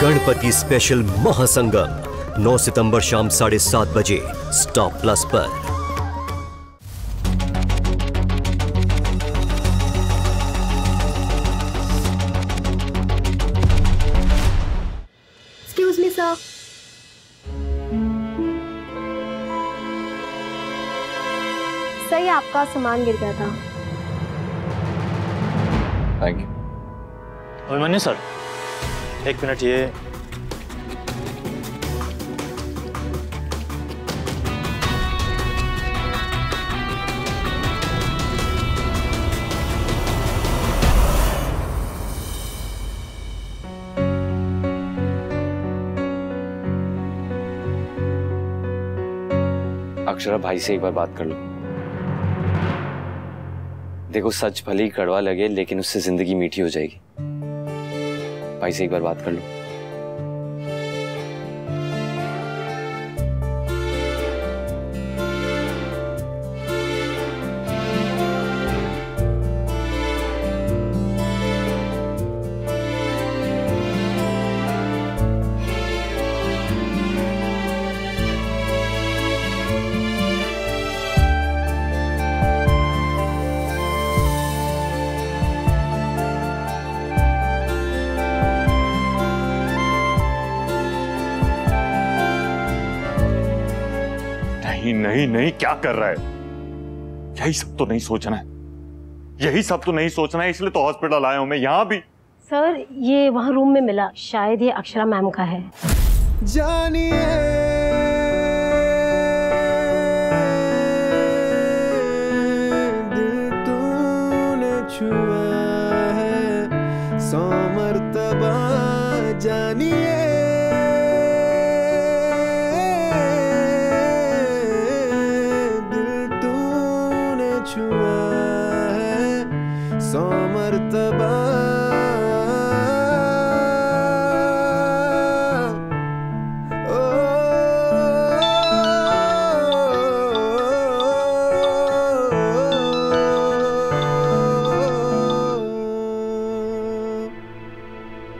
Ganpati special महासंगम 9 सितंबर शाम 7:30 बजे Star Plus पर। Excuse me sir. सही आपका सामान गिर गया था। Thank you. अभिमन्यु सर, एक मिनट, ये अक्षरा, भाई से एक बार बात कर लो। देखो, सच भले ही कड़वा लगे लेकिन उससे जिंदगी मीठी हो जाएगी। भाई से एक बार बात कर लो। नहीं नहीं, क्या कर रहा है? यही सब तो नहीं सोचना है, यही सब तो नहीं सोचना है, इसलिए तो हॉस्पिटल आया हूं मैं। यहां भी सर, ये वहाँ रूम में मिला, शायद ये अक्षरा मैम का है। जानिए दिल तूने छुआ है 100 मर्तबा, जानिए छुआ है 100 मर्तबा।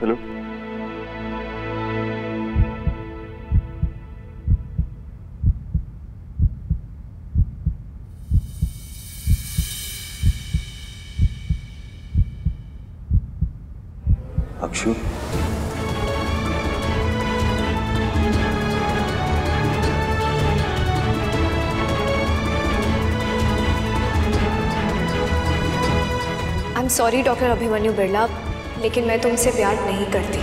Hello, Akshu, I am sorry doctor Abhimanyu Birla, लेकिन मैं तुमसे प्यार नहीं करती।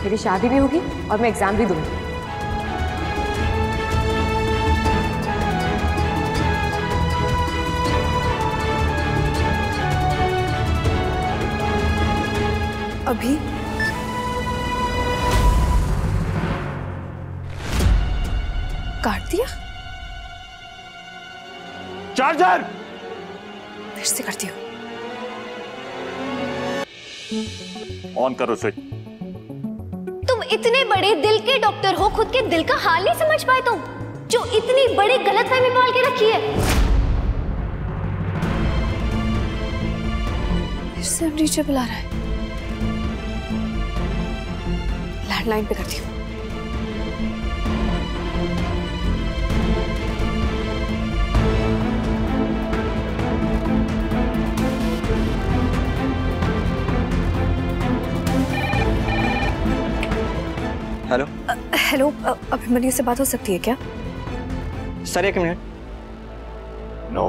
मेरी शादी भी होगी और मैं एग्जाम भी दूंगी। अभी काट दिया? चार्जर फिर से करती हूँ। ऑन करो स्विच। तुम इतने बड़े दिल के डॉक्टर हो, खुद के दिल का हाल नहीं समझ पाए तुम, जो इतनी बड़ी गलतफहमी पाल के रखी है। फिर से अब नीचे बुला रहा है। लैंडलाइन पे करती हूँ। हेलो हेलो, अभिमन्यु से बात हो सकती है क्या? सर, एक मिनट। नो,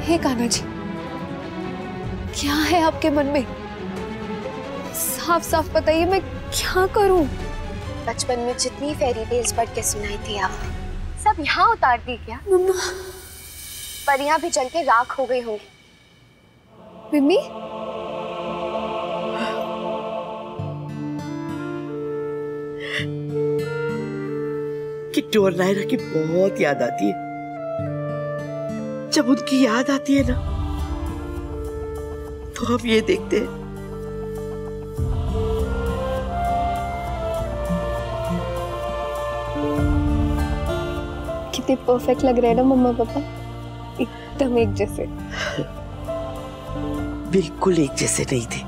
हे कान्हा जी, क्या है आपके मन में? साफ साफ बताइए, मैं क्या करूं? बचपन में जितनी फेरी टेल्स पढ़ के सुनाई थी आपने, सब यहाँ उतार दी क्या? मम्मा। पर यहाँ भी जल के राख हो गई होंगी। मम्मी, किट्टू और नायरा की बहुत याद आती है। जब उनकी याद आती है ना, तो हम ये देखते हैं कितने परफेक्ट लग रहे हैं ना मम्मा पापा, एकदम एक जैसे। बिल्कुल एक जैसे नहीं थे,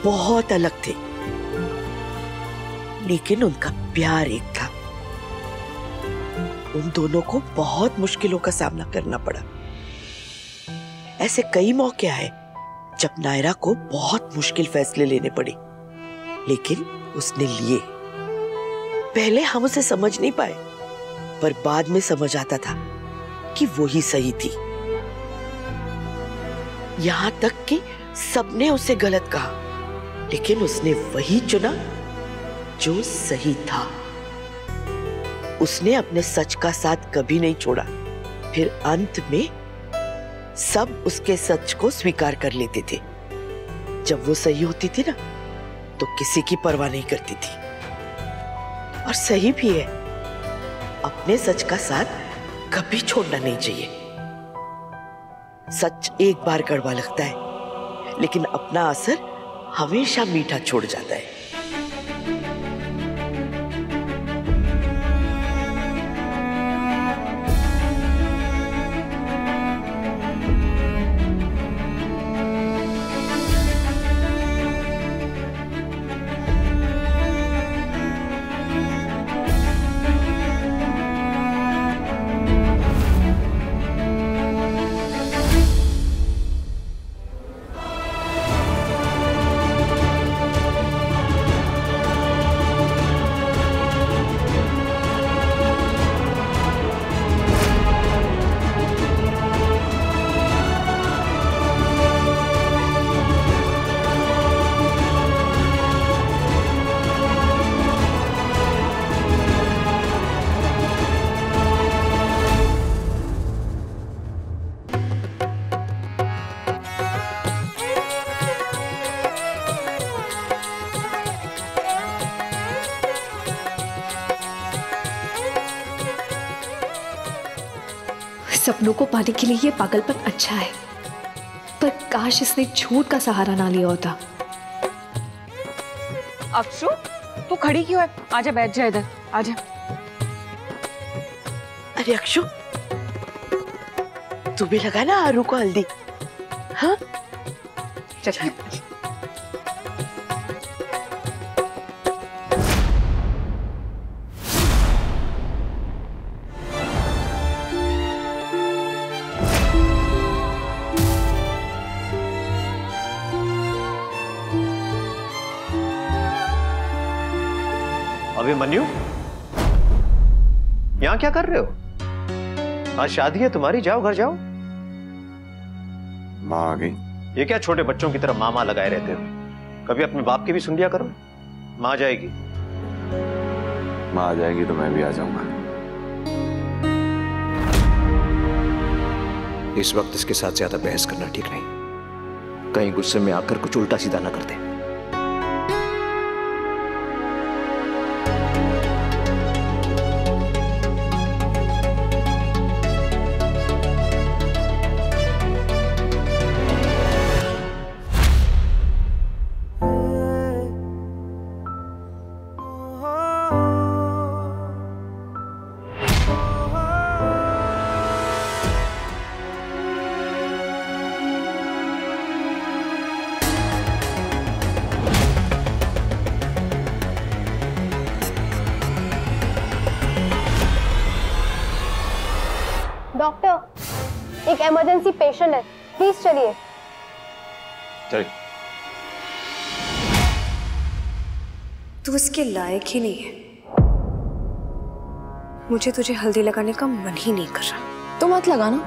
बहुत अलग थे, लेकिन उनका प्यार एक था। उन दोनों को बहुत मुश्किलों का सामना करना पड़ा। ऐसे कई मौके आए जब नायरा को बहुत मुश्किल फैसले लेने पड़े, लेकिन उसने लिए। पहले हम उसे समझ नहीं पाए, पर बाद में समझ आता था कि वो ही सही थी। यहां तक कि सबने उसे गलत कहा, लेकिन उसने वही चुना जो सही था। उसने अपने सच का साथ कभी नहीं छोड़ा। फिर अंत में सब उसके सच को स्वीकार कर लेते थे। जब वो सही होती थी ना, तो किसी की परवाह नहीं करती थी। और सही भी है, अपने सच का साथ कभी छोड़ना नहीं चाहिए। सच एक बार कड़वा लगता है, लेकिन अपना असर हमेशा मीठा छोड़ जाता है। सपनों को पाने के लिए ये पागलपन अच्छा है, पर काश इसने झूठ का सहारा ना लिया होता। अक्षु, तू खड़ी क्यों है? आजा बैठ जा इधर, आजा। अरे अक्षु, तू भी लगा ना आरू को हल्दी। हाँ चल। अभिमन्यु, यहां क्या कर रहे हो? आज शादी है तुम्हारी, जाओ घर जाओ। माँ आ गई। ये क्या छोटे बच्चों की तरह मामा लगाए रहते हो? कभी अपने बाप की भी सुन लिया करो। माँ आ जाएगी। माँ आ जाएगी तो मैं भी आ जाऊंगा। इस वक्त इसके साथ ज्यादा बहस करना ठीक नहीं, कहीं गुस्से में आकर कुछ उल्टा सीधा ना कर दे। डॉक्टर, एक इमरजेंसी पेशेंट है, प्लीज चलिए। चलिए। तू उसके लायक ही नहीं है। मुझे तुझे हल्दी लगाने का मन ही नहीं कर रहा। तो मत लगाना।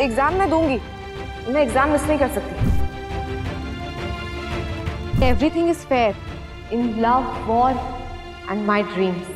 एग्जाम मैं दूंगी, मैं एग्जाम मिस नहीं कर सकती। Everything is fair in love, war and my dreams.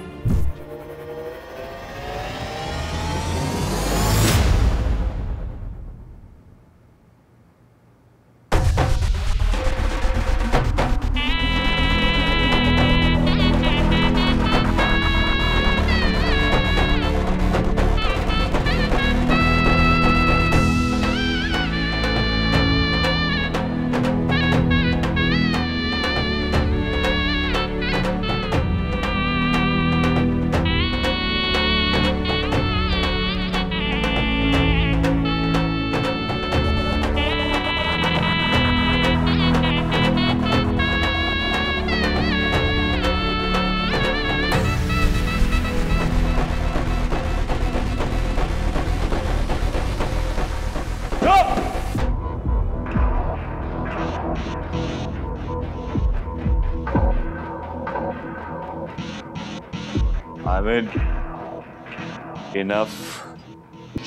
Enough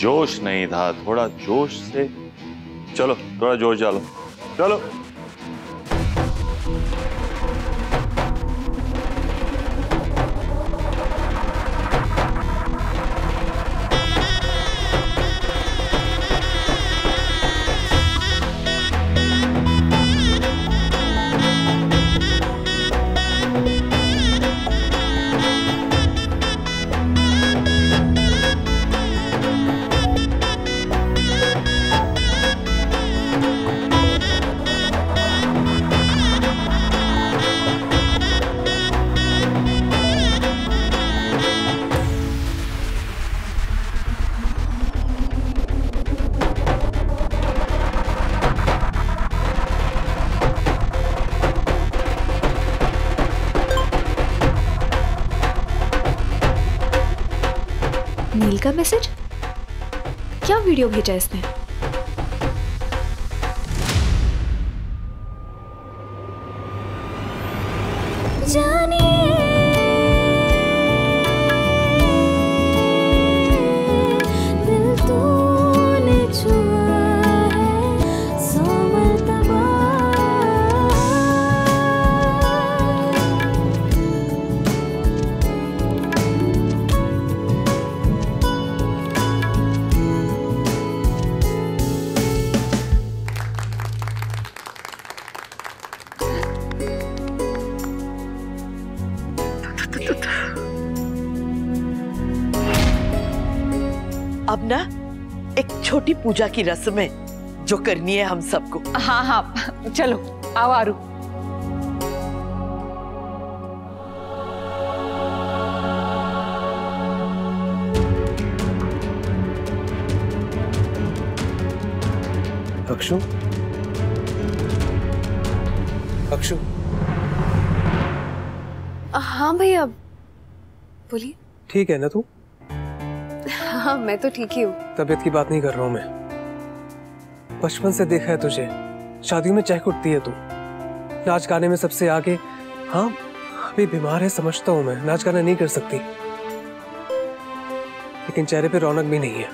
जोश नहीं था, थोड़ा जोश से चलो, थोड़ा जोश डालो, चलो। नील का मैसेज? क्या वीडियो भेजा इसने? अब ना एक छोटी पूजा की रस्म है जो करनी है हम सबको। हाँ हाँ चलो आओ आरू। अक्षु, अक्षु। हाँ भैया बोलिए। ठीक है ना तू? हाँ मैं तो ठीक ही हूँ। तबीयत की बात नहीं कर रहा हूँ मैं। बचपन से देखा है तुझे, शादियों में चहक उठती है तू, नाच गाने में सबसे आगे। हाँ अभी बीमार है समझता हूँ मैं, नाच गाना नहीं कर सकती, लेकिन चेहरे पे रौनक भी नहीं है,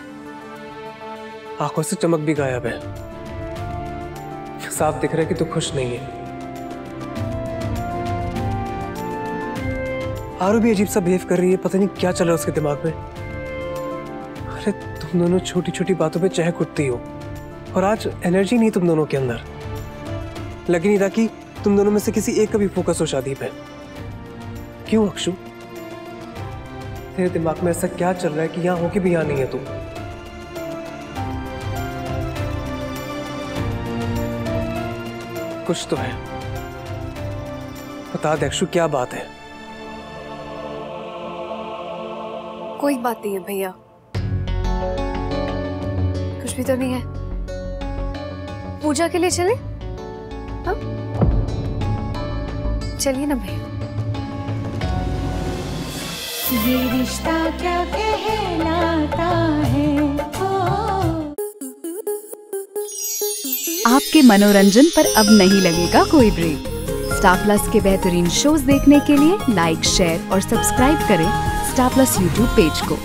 आंखों से चमक भी गायब है। साफ दिख रहा है कि तू खुश नहीं है। आरू भी अजीब सा बिहेव कर रही है, पता नहीं क्या चल रहा है उसके दिमाग में। अरे तुम दोनों छोटी छोटी बातों पे चहक उठती हो, और आज एनर्जी नहीं तुम दोनों के अंदर। लग नहीं रहा कि तुम दोनों में से किसी एक का भी फोकस हो शादी पे। क्यों अक्षु, तेरे दिमाग में ऐसा क्या चल रहा है कि यहाँ होके भी यहाँ नहीं है तू? कुछ तो है, बता दे अक्षु क्या बात है? कोई बात नहीं है भैया, कुछ भी तो नहीं है। पूजा के लिए चले? हाँ चलिए ना भैया। ये रिश्ता क्या कहलाता है। आपके मनोरंजन पर अब नहीं लगेगा कोई ब्रेक। स्टार प्लस के बेहतरीन शोज देखने के लिए लाइक, शेयर और सब्सक्राइब करें स्टार प्लस यूट्यूब पेज को।